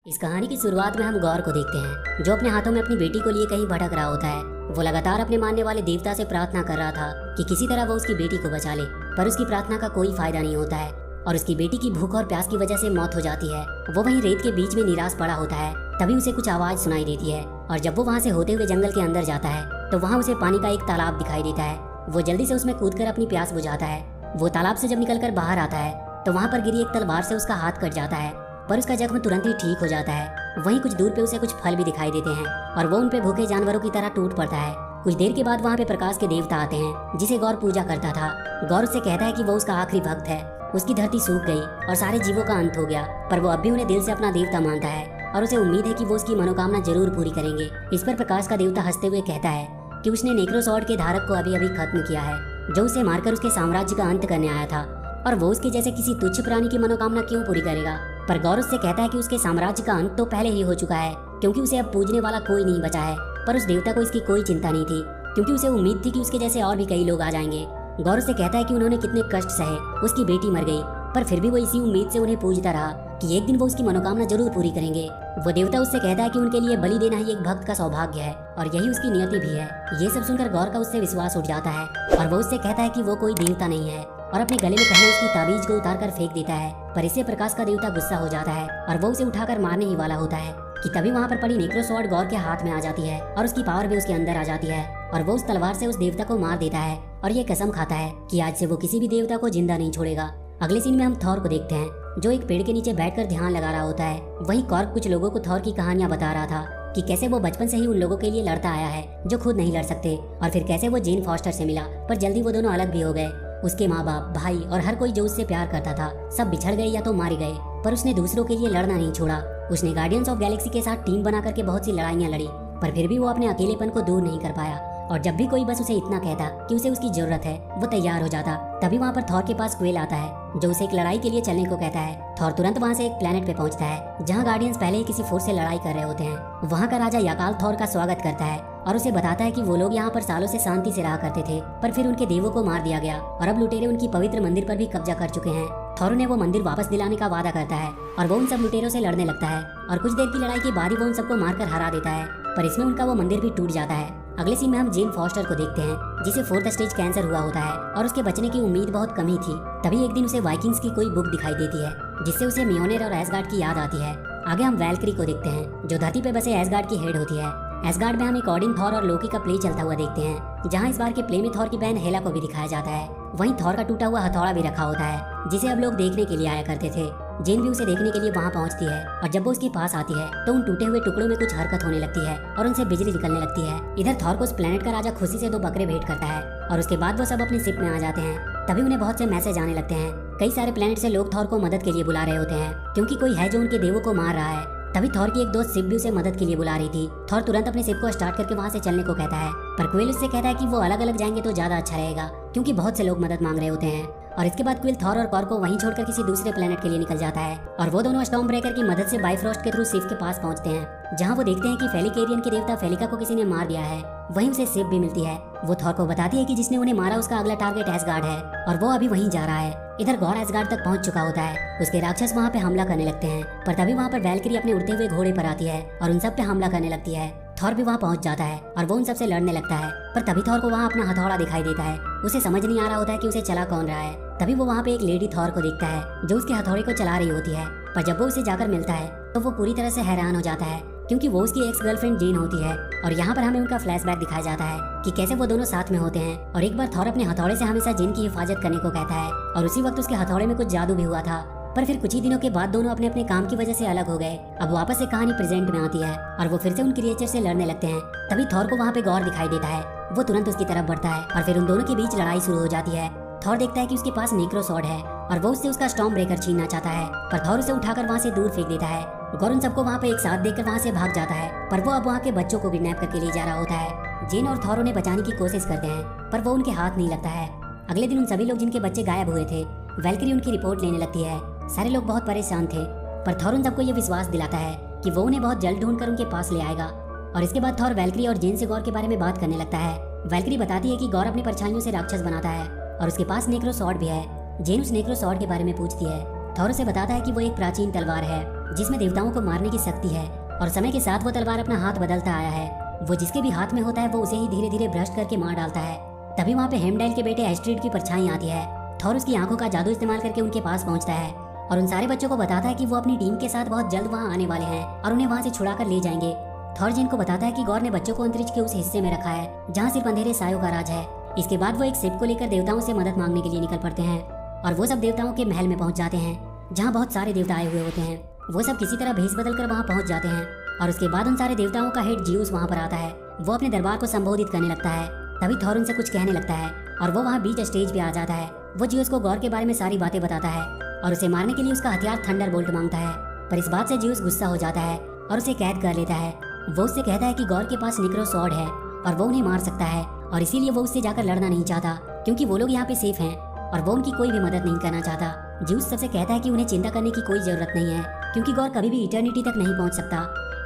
इस कहानी की शुरुआत में हम गौर को देखते हैं, जो अपने हाथों में अपनी बेटी को लिए कहीं भटक रहा होता है। वो लगातार अपने मानने वाले देवता से प्रार्थना कर रहा था कि किसी तरह वो उसकी बेटी को बचा ले, पर उसकी प्रार्थना का कोई फायदा नहीं होता है और उसकी बेटी की भूख और प्यास की वजह से मौत हो जाती है। वो वहीं रेत के बीच में निराश पड़ा होता है। तभी उसे कुछ आवाज सुनाई देती है और जब वो वहाँ से होते हुए जंगल के अंदर जाता है तो वहाँ उसे पानी का एक तालाब दिखाई देता है। वो जल्दी से उसमें कूदकर अपनी प्यास बुझाता है। वो तालाब से जब निकलकर बाहर आता है तो वहाँ पर गिरी एक तलवार से उसका हाथ कट जाता है, पर उसका जख्म तुरंत ही ठीक हो जाता है। वहीं कुछ दूर पे उसे कुछ फल भी दिखाई देते हैं और वो उन पे भूखे जानवरों की तरह टूट पड़ता है। कुछ देर के बाद वहाँ पे प्रकाश के देवता आते हैं, जिसे गौर पूजा करता था। गौर उससे कहता है कि वो उसका आखिरी भक्त है। उसकी धरती सूख गई और सारे जीवों का अंत हो गया, पर वो अब भी उन्हें दिल से अपना देवता मानता है और उसे उम्मीद है कि वो उसकी मनोकामना जरूर पूरी करेंगे। इस पर प्रकाश का देवता हंसते हुए कहता है कि उसने नेक्रोसॉर्ड के धारक को अभी अभी खत्म किया है, जो उसे मारकर उसके साम्राज्य का अंत करने आया था, और वो उसके जैसे किसी तुच्छ प्राणी की मनोकामना क्यों पूरी करेगा। पर गौर उससे कहता है कि उसके साम्राज्य का अंत तो पहले ही हो चुका है, क्योंकि उसे अब पूजने वाला कोई नहीं बचा है। पर उस देवता को इसकी कोई चिंता नहीं थी, क्योंकि उसे उम्मीद थी कि उसके जैसे और भी कई लोग आ जाएंगे। गौर उससे कहता है कि उन्होंने कितने कष्ट सहे, उसकी बेटी मर गई, पर फिर भी वो इसी उम्मीद से उन्हें पूजता रहा कि एक दिन वो उसकी मनोकामना जरूर पूरी करेंगे। वो देवता उससे कहता है कि उनके लिए बलि देना ही एक भक्त का सौभाग्य है और यही उसकी नियति भी है। ये सब सुनकर गौर का उससे विश्वास उठ जाता है और वो उससे कहता है कि वो कोई देवता नहीं है और अपने गले में पहने उसकी ताबीज को उतार कर फेंक देता है। पर इससे प्रकाश का देवता गुस्सा हो जाता है और वो उसे उठाकर मारने ही वाला होता है कि तभी वहाँ पर पड़ी नेक्रोसॉर्ड गौर के हाथ में आ जाती है और उसकी पावर भी उसके अंदर आ जाती है और वो उस तलवार से उस देवता को मार देता है और ये कसम खाता है कि आज से वो किसी भी देवता को जिंदा नहीं छोड़ेगा। अगले सीन में हम थॉर को देखते हैं, जो एक पेड़ के नीचे बैठकर ध्यान लगा रहा होता है। वहीं कॉर्क कुछ लोगों को थॉर की कहानियां बता रहा था कि कैसे वो बचपन से ही उन लोगों के लिए लड़ता आया है जो खुद नहीं लड़ सकते, और फिर कैसे वो जेन फॉस्टर से मिला, पर जल्दी वो दोनों अलग भी हो गए। उसके माँ बाप, भाई और हर कोई जो उससे प्यार करता था सब बिछड़ गए या तो मारे गए, पर उसने दूसरों के लिए लड़ना नहीं छोड़ा। उसने गार्डियंस ऑफ गैलेक्सी के साथ टीम बना करके बहुत सी लड़ाइयाँ लड़ी, पर फिर भी वो अपने अकेलेपन को दूर नहीं कर पाया। और जब भी कोई बस उसे इतना कहता कि उसे उसकी जरूरत है, वो तैयार हो जाता। तभी वहाँ पर थॉर के पास क्वेल आता है, जो उसे एक लड़ाई के लिए चलने को कहता है। थॉर तुरंत वहाँ से एक प्लेनेट पे पहुँचता है, जहाँ गार्डियंस पहले ही किसी फोर्स से लड़ाई कर रहे होते हैं। वहाँ का राजा याकाल थॉर का स्वागत करता है और उसे बताता है कि वो लोग यहाँ पर सालों से शांति से रहा करते थे, पर फिर उनके देवों को मार दिया गया और अब लुटेरे उनकी पवित्र मंदिर पर भी कब्जा कर चुके हैं। थॉर उन्हें वो मंदिर वापस दिलाने का वादा करता है और वो उन सब लुटेरों से लड़ने लगता है और कुछ देर की लड़ाई के बाद ही वो उन सबको मारकर हरा देता है, पर इसमें उनका वो मंदिर भी टूट जाता है। अगले सीन में हम जेन फॉस्टर को देखते हैं, जिसे 4th स्टेज कैंसर हुआ होता है और उसके बचने की उम्मीद बहुत कम ही थी। तभी एक दिन उसे वाइकिंग्स की कोई बुक दिखाई देती है, जिससे उसे मियोनेर और एसगार्ड की याद आती है। आगे हम वैल्क्री को देखते हैं, जो धरती पे बसे एसगार्ड की हेड होती है। एसगार्ड में हम एक ओडिन, थॉर और लोकी का प्ले चलता हुआ देखते हैं, जहां इस बार के प्ले में थॉर की बहन हेला को भी दिखाया जाता है। वहीं थॉर का टूटा हुआ हथौड़ा भी रखा होता है, जिसे अब लोग देखने के लिए आया करते थे। जेन भी उसे देखने के लिए वहां पहुंचती है और जब वो उसके पास आती है तो उन टूटे हुए टुकड़ों में कुछ हरकत होने लगती है और उनसे बिजली निकलने लगती है। इधर थॉर को उस प्लेनेट का राजा खुशी से 2 बकरे भेंट करता है और उसके बाद वो सब अपने शिप में आ जाते हैं। तभी उन्हें बहुत से मैसेज आने लगते हैं। कई सारे प्लेनेट से लोग थॉर को मदद के लिए बुला रहे होते हैं, क्योंकि कोई है जो उनके देवों को मार रहा है। तभी थॉर की एक दोस्त शिप भी उसे मदद के लिए बुला रही थी। थॉर तुरंत अपने शिप को स्टार्ट करके वहाँ से चलने को कहता है, पर क्विल उससे कहता है कि वो अलग अलग जाएंगे तो ज्यादा अच्छा रहेगा, क्योंकि बहुत से लोग मदद मांग रहे होते हैं। और इसके बाद क्विल थॉर और कॉर को वहीं छोड़कर किसी दूसरे प्लेनेट के लिए निकल जाता है और वो दोनों स्टॉर्म ब्रेकर की मदद से बाइफ्रॉस्ट के थ्रू शिप के पास पहुंचते हैं, जहां वो देखते हैं कि फेलिकेरियन के देवता फेलिका को किसी ने मार दिया है। वहीं उसे शिप भी मिलती है। वो थॉर को बताती है कि जिसने उन्हें मारा उसका अगला टारगेट एसगार्ड है और वो अभी वहीं जा रहा है। इधर गौर एसगार्ड तक पहुंच चुका होता है। उसके राक्षस वहाँ पे हमला करने लगते हैं, पर तभी वहाँ पर वैल्क्री अपने उड़ते हुए घोड़े पर आती है और उन सब पे हमला करने लगती है। थॉर भी वहाँ पहुँच जाता है और वो उन सबसे लड़ने लगता है, पर तभी थॉर को वहाँ अपना हथौड़ा दिखाई देता है। उसे समझ नहीं आ रहा होता है कि उसे चला कौन रहा है। तभी वो वहाँ पे एक लेडी थॉर को देखता है, जो उसके हथौड़े को चला रही होती है, पर जब वो उसे जाकर मिलता है तो वो पूरी तरह से हैरान हो जाता है, क्योंकि वो उसकी एक्स गर्लफ्रेंड जेन होती है। और यहाँ पर हमें उनका फ्लैशबैक दिखाया जाता है कि कैसे वो दोनों साथ में होते हैं और एक बार थॉर अपने हथौड़े से हमेशा जेन की हिफाजत करने को कहता है और उसी वक्त उसके हथौड़े में कुछ जादू भी हुआ था। पर फिर कुछ ही दिनों के बाद दोनों अपने अपने काम की वजह से अलग हो गए। अब वापस से कहानी प्रेजेंट में आती है और वो फिर से उन क्रिएचर से लड़ने लगते हैं। तभी थॉर को वहाँ पे गौर दिखाई देता है। वो तुरंत उसकी तरफ बढ़ता है और फिर उन दोनों के बीच लड़ाई शुरू हो जाती है। थॉर देखता है कि उसके पास नेक्रोसॉर्ड है और वो उससे उसका स्टॉर्म ब्रेकर छीनना चाहता है, पर थॉर उसे उठाकर वहाँ से दूर फेंक देता है। गौर उन सबको वहाँ पे एक साथ देखकर वहाँ से भाग जाता है, पर वो अब वहाँ के बच्चों को किडनैप करके ले जा रहा होता है। जेन और थॉर उन्हें बचाने की कोशिश करते हैं, पर वो उनके हाथ नहीं लगता है। अगले दिन उन सभी लोग जिनके बच्चे गायब हुए थे, वैल्क्री उनकी रिपोर्ट लेने लगती है। सारे लोग बहुत परेशान थे, पर थॉर उन सबको ये विश्वास दिलाता है कि वो उन्हें बहुत जल्द ढूंढकर उनके पास ले आएगा। और इसके बाद थॉर वैल्क्री और जेन से गौर के बारे में बात करने लगता है। वैल्क्री बताती है कि गौर अपनी परछाइयों से राक्षस बनाता है और उसके पास नेक्रोसॉर्ड भी है। जेन उस नेक्रोसॉर्ड के बारे में पूछती है। थॉर उसे बताता है कि वो एक प्राचीन तलवार है जिसमें देवताओं को मारने की शक्ति है और समय के साथ वो तलवार अपना हाथ बदलता आया है। वो जिसके भी हाथ में होता है वो उसे ही धीरे धीरे भ्रष्ट करके मार डालता है। तभी वहाँ पे हेमडाइल के बेटे एस्ट्रिड की परछाई आती है। थॉर उसकी आंखों का जादू इस्तेमाल करके उनके पास पहुंचता है और उन सारे बच्चों को बताता है कि वो अपनी टीम के साथ बहुत जल्द वहाँ आने वाले हैं और उन्हें वहाँ से छुड़ा कर ले जाएंगे। थॉर जेन को बताता है कि गौर ने बच्चों को अंतरिक्ष के उस हिस्से में रखा है जहाँ सिर्फ अंधेरे सायों का राज है। इसके बाद वो एक शिप को लेकर देवताओं से मदद मांगने के लिए निकल पड़ते हैं और वो सब देवताओं के महल में पहुंच जाते हैं जहाँ बहुत सारे देवता आए हुए होते हैं। वो सब किसी तरह भेष बदल कर वहाँ पहुंच जाते हैं और उसके बाद उन सारे देवताओं का हेड जियूस वहाँ पर आता है। वो अपने दरबार को संबोधित करने लगता है। तभी थॉर उनसे कुछ कहने लगता है और वो वहाँ बीच स्टेज पे आ जाता है। वो जियूस को गौर के बारे में सारी बातें बताता है और उसे मारने के लिए उसका हथियार थंडरबोल्ट मांगता है। पर इस बात से जियूस गुस्सा हो जाता है और उसे कैद कर लेता है। वो उससे कहता है कि गौर के पास निक्रो स्वॉर्ड है और वो उन्हें मार सकता है और इसीलिए वो उससे जाकर लड़ना नहीं चाहता क्योंकि वो लोग यहाँ पे सेफ हैं और वो उनकी कोई भी मदद नहीं करना चाहता। जियूस सबसे कहता है कि उन्हें चिंता करने की कोई जरूरत नहीं है क्योंकि गौर कभी भी इटर्निटी तक नहीं पहुंच सकता।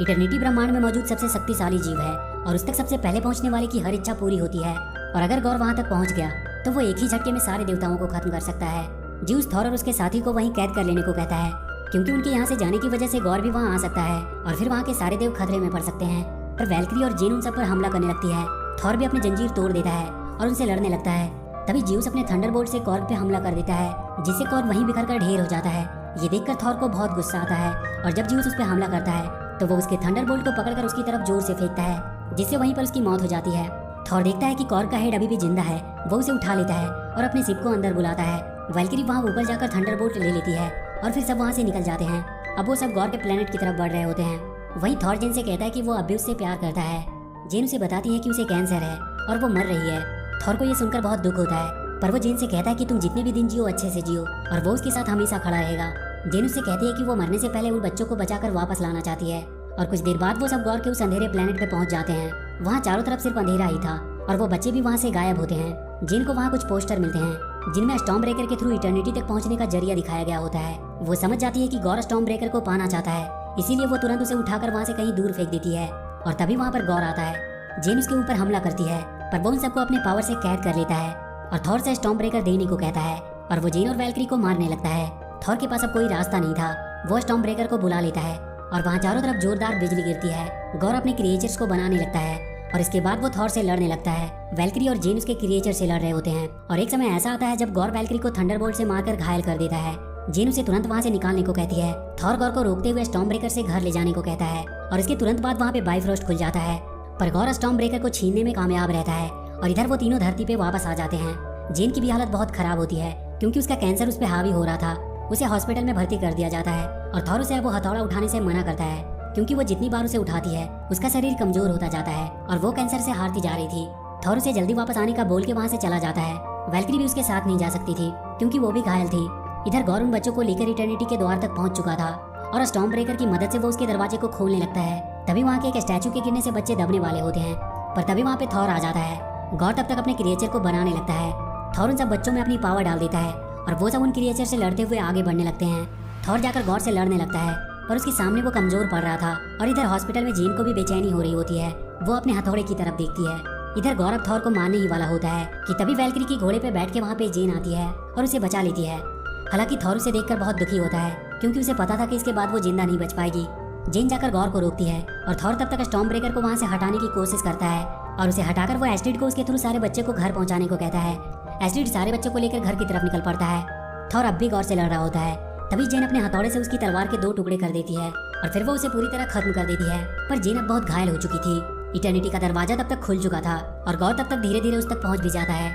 इटर्निटी ब्रह्मांड में मौजूद सबसे शक्तिशाली जीव है और उस तक सबसे पहले पहुंचने वाले की हर इच्छा पूरी होती है और अगर गौर वहां तक पहुंच गया तो वो एक ही झटके में सारे देवताओं को खत्म कर सकता है। जियूस थॉर और उसके साथी को वहीं कैद कर लेने को कहता है क्योंकि उनके यहाँ से जाने की वजह से गौर भी वहाँ आ सकता है और फिर वहाँ के सारे देव खतरे में पड़ सकते हैं। पर वैल्क्री और जेन उन सब पर हमला करने लगती है। थॉर भी अपनी जंजीर तोड़ देता है और उनसे लड़ने लगता है। तभी जियूस अपने थंडरबोल्ट से कॉर्ग पे हमला कर देता है जिससे कॉर्ग वहीं बिखर कर ढेर हो जाता है। ये देखकर थॉर को बहुत गुस्सा आता है और जब जियूस उस पर हमला करता है तो वो उसके थंडरबोल्ट को पकड़कर उसकी तरफ जोर से फेंकता है जिससे वहीं पर उसकी मौत हो जाती है। थॉर देखता है कि कॉर्ग का हेड अभी भी जिंदा है। वो उसे उठा लेता है और अपने शिप को अंदर बुलाता है। वैल्क्री वहाँ ऊपर जाकर थंडरबोल्ट ले लेती है और फिर सब वहाँ से निकल जाते हैं। अब वो सब गौर के प्लेनेट की तरफ बढ़ रहे होते हैं। वहीं थॉर जेन से कहता है कि वो अब भी उससे प्यार करता है। जेन उसे बताती है कि उसे कैंसर है और वो मर रही है। थॉर को ये सुनकर बहुत दुख होता है पर वो जेन से कहता है कि तुम जितने भी दिन जियो अच्छे से जियो और वो उसके साथ हमेशा खड़ा रहेगा। जेन उससे कहती है कि वो मरने से पहले उन बच्चों को बचाकर वापस लाना चाहती है और कुछ देर बाद वो सब गौर के उस अंधेरे प्लेनेट पे पहुंच जाते हैं। वहाँ चारों तरफ सिर्फ अंधेरा ही था और वो बच्चे भी वहाँ से गायब होते हैं। जेन को वहाँ कुछ पोस्टर मिलते हैं जिनमें स्टॉर्म ब्रेकर के थ्रू इटर्निटी तक पहुँचने का जरिया दिखाया गया होता है। वो समझ जाती है कि गौर स्टॉर्म ब्रेकर को पाना चाहता है इसीलिए वो तुरंत उसे उठाकर वहाँ से कहीं दूर फेंक देती है और तभी वहाँ पर गौर आता है। जेन उसके ऊपर हमला करती है पर वो उन सबको अपने पावर से कैद कर लेता है और थॉर से स्टॉर्म ब्रेकर देने को कहता है और वो जेन और वैल्क्री को मारने लगता है। थॉर के पास अब कोई रास्ता नहीं था। वो स्टॉर्म ब्रेकर को बुला लेता है और वहाँ चारों तरफ जोरदार बिजली गिरती है। गौर अपने क्रिएचर्स को बनाने लगता है और इसके बाद वो थॉर से लड़ने लगता है। वैल्क्री और जेन उसके क्रिएचर से लड़ रहे होते हैं और एक समय ऐसा आता है जब गौर वैल्क्री को थंडरबोल्ट से मारकर घायल कर देता है। जेन उसे तुरंत वहाँ से निकालने को कहती है। थॉर गौर को रोकते हुए स्टॉर्म ब्रेकर से घर ले जाने को कहता है और इसके तुरंत बाद वहाँ पे बाइफ्रोस्ट खुल जाता है पर गौर स्टॉर्म ब्रेकर को छीनने में कामयाब रहता है और इधर वो तीनों धरती पे वापस आ जाते हैं। जेन की भी हालत बहुत खराब होती है क्योंकि उसका कैंसर उस पर हावी हो रहा था। उसे हॉस्पिटल में भर्ती कर दिया जाता है और थॉर उसे वो हथौड़ा उठाने से मना करता है क्योंकि वो जितनी बार उसे उठाती है उसका शरीर कमजोर होता जाता है और वो कैंसर से हारती जा रही थी। थॉर उसे जल्दी वापस आने का बोल के वहाँ से चला जाता है। वैल्क्री भी उसके साथ नहीं जा सकती थी क्योंकि वो भी घायल थी। इधर गौर उन बच्चों को लेकर इटर्निटी के द्वार तक पहुंच चुका था और स्टॉर्म ब्रेकर की मदद से वो उसके दरवाजे को खोलने लगता है। तभी वहाँ के एक स्टैचू के गिरने से बच्चे दबने वाले होते हैं पर तभी वहाँ पे थॉर आ जाता है। गौर तब तक अपने क्रिएचर को बनाने लगता है। थॉर उन सब बच्चों में अपनी पावर डाल देता है और वो सब उन क्रिएचर से लड़ते हुए आगे बढ़ने लगते हैं। थॉर जाकर गौर से लड़ने लगता है पर उसके सामने वो कमजोर पड़ रहा था और इधर हॉस्पिटल में जेन को भी बेचैनी हो रही होती है। वो अपने हथौड़े की तरफ देखती है। इधर गौरव थॉर को मारने ही वाला होता है कि तभी वैल्क्री की घोड़े पे बैठ के वहाँ पे जेन आती है और उसे बचा लेती है। हालांकि थॉर उसे देखकर बहुत दुखी होता है क्योंकि उसे पता था कि इसके बाद वो जिंदा नहीं बच पाएगी। जेन जाकर गौर को रोकती है और थॉर तब तक स्टॉर्म ब्रेकर को वहाँ से हटाने की कोशिश करता है और उसे हटाकर वो एस्ट्रिड को उसके थ्रू सारे बच्चे को घर पहुँचाने को कहता है। एस्ट्रिड सारे बच्चों को लेकर घर की तरफ निकल पड़ता है। थॉर अब भी गौर से लड़ रहा होता है। तभी जेन अपने हथौड़े से उसकी तलवार के 2 टुकड़े कर देती है और फिर वो उसे पूरी तरह खत्म कर देती है। पर जेन अब बहुत घायल हो चुकी थी। इटर्निटी का दरवाजा तब तक खुल चुका था और गौर तब तक धीरे धीरे उस तक पहुंच भी जाता है।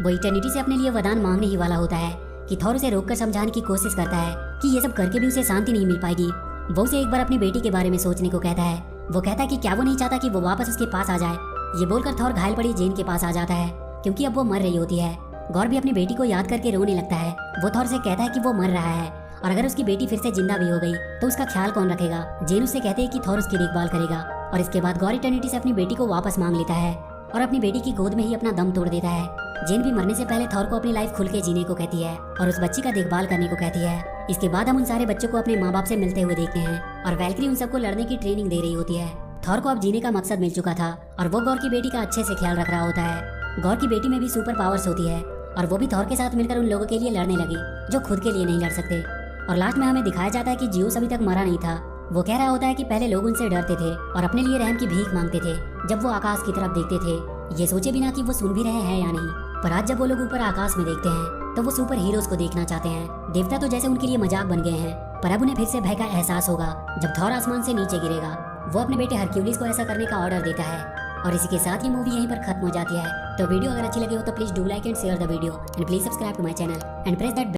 वो इटर्निटी से अपने लिए वरदान मांगने ही वाला होता है कि थॉर उसे रोककर समझाने की कोशिश करता है कि ये सब करके भी उसे शांति नहीं मिल पाएगी। वो उसे एक बार अपनी बेटी के बारे में सोचने को कहता है। वो कहता है कि क्या वो नहीं चाहता कि वो वापस उसके पास आ जाए। ये बोलकर थॉर घायल पड़ी जेन के पास आ जाता है क्योंकि अब वो मर रही होती है। गौर भी अपनी बेटी को याद करके रोने लगता है। वो थॉर से कहता है कि वो मर रहा है और अगर उसकी बेटी फिर से जिंदा भी हो गई तो उसका ख्याल कौन रखेगा। जेन उससे कहते हैं कि थॉर उसकी देखभाल करेगा और इसके बाद गौर इटर्निटी से अपनी बेटी को वापस मांग लेता है और अपनी बेटी की गोद में ही अपना दम तोड़ देता है। जेन भी मरने से पहले थॉर को अपनी लाइफ खुल के जीने को कहती है और उस बच्ची का देखभाल करने को कहती है। इसके बाद हम उन सारे बच्चों को अपने माँ बाप से मिलते हुए देखते हैं और वैल्क्री उन सबको लड़ने की ट्रेनिंग दे रही होती है। थॉर को अब जीने का मकसद मिल चुका था और वो गौर की बेटी का अच्छे से ख्याल रख रहा होता है। गौर की बेटी में भी सुपर पावर्स होती है और वो भी थॉर के साथ मिलकर उन लोगों के लिए लड़ने लगी जो खुद के लिए नहीं लड़ सकते। और लास्ट में हमें दिखाया जाता है कि जियोस अभी तक मरा नहीं था। वो कह रहा होता है कि पहले लोग उनसे डरते थे और अपने लिए रहम की भीख मांगते थे जब वो आकाश की तरफ देखते थे, ये सोचे बिना कि वो सुन भी रहे हैं या नहीं। पर आज जब वो लोग ऊपर आकाश में देखते हैं तो वो सुपर हीरोज को देखना चाहते हैं। देवता तो जैसे उनके लिए मजाक बन गए हैं, पर अब उन्हें फिर से भय का एहसास होगा जब थॉर आसमान से नीचे गिरेगा। वो अपने बेटे हरक्यूलिस को ऐसा करने का ऑर्डर देता है। और इसी के साथ ये मूवी यहीं पर खत्म हो जाती है। तो वीडियो अगर अच्छी लगी हो तो please do like and share the video and please subscribe to my channel and press that